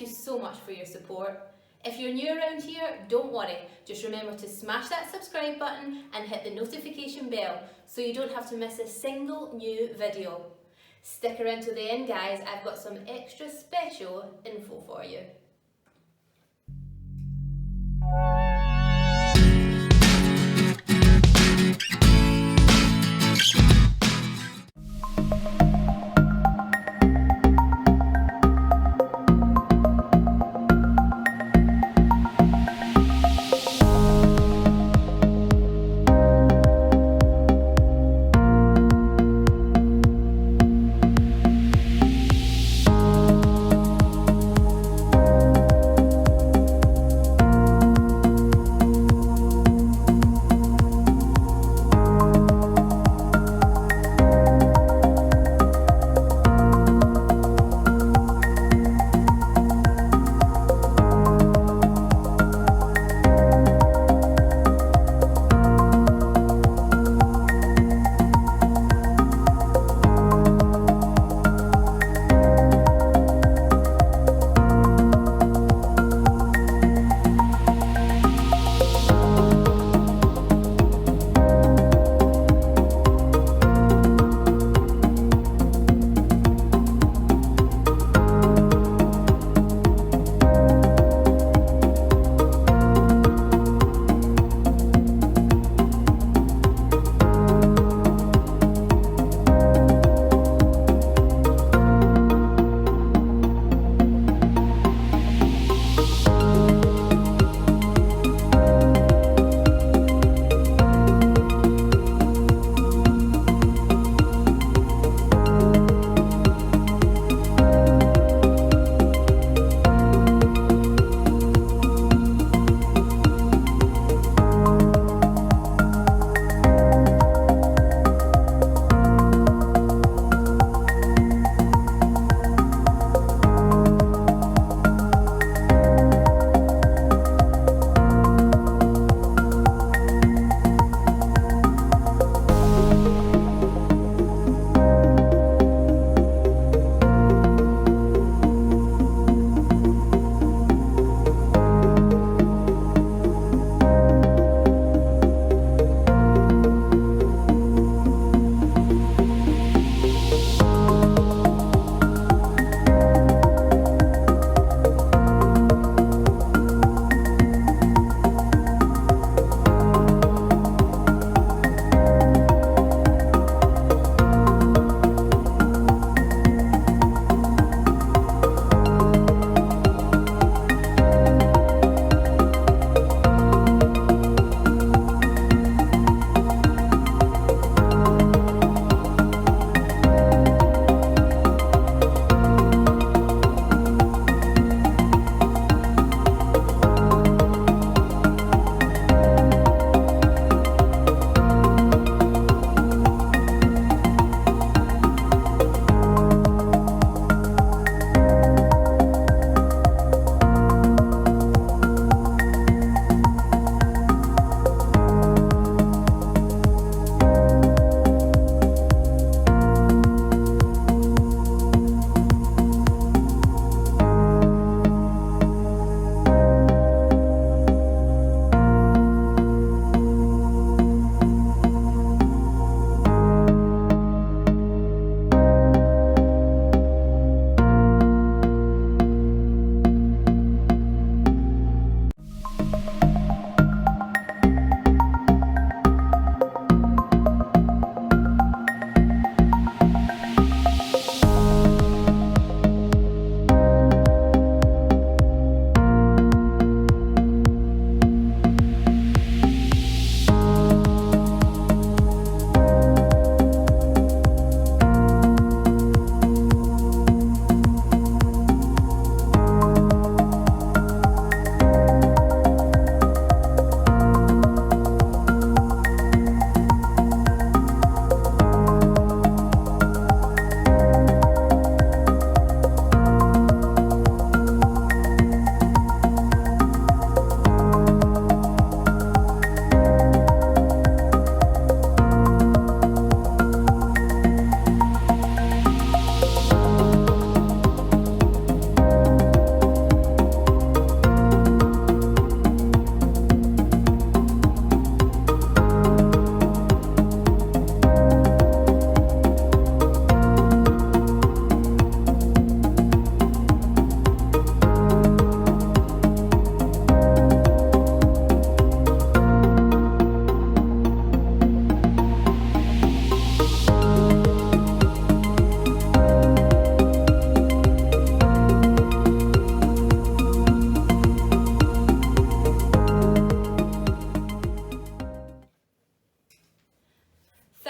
you so much for your support. If you're new around here, don't worry, just remember to smash that subscribe button and hit the notification bell so you don't have to miss a single new video. Stick around to the end guys, I've got some extra special info for you.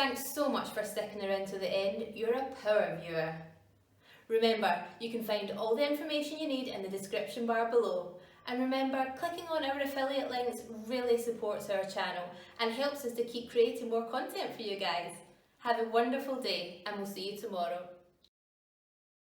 Thanks so much for sticking around to the end. You're a power viewer. Remember, you can find all the information you need in the description bar below. And remember, clicking on our affiliate links really supports our channel and helps us to keep creating more content for you guys. Have a wonderful day, and we'll see you tomorrow.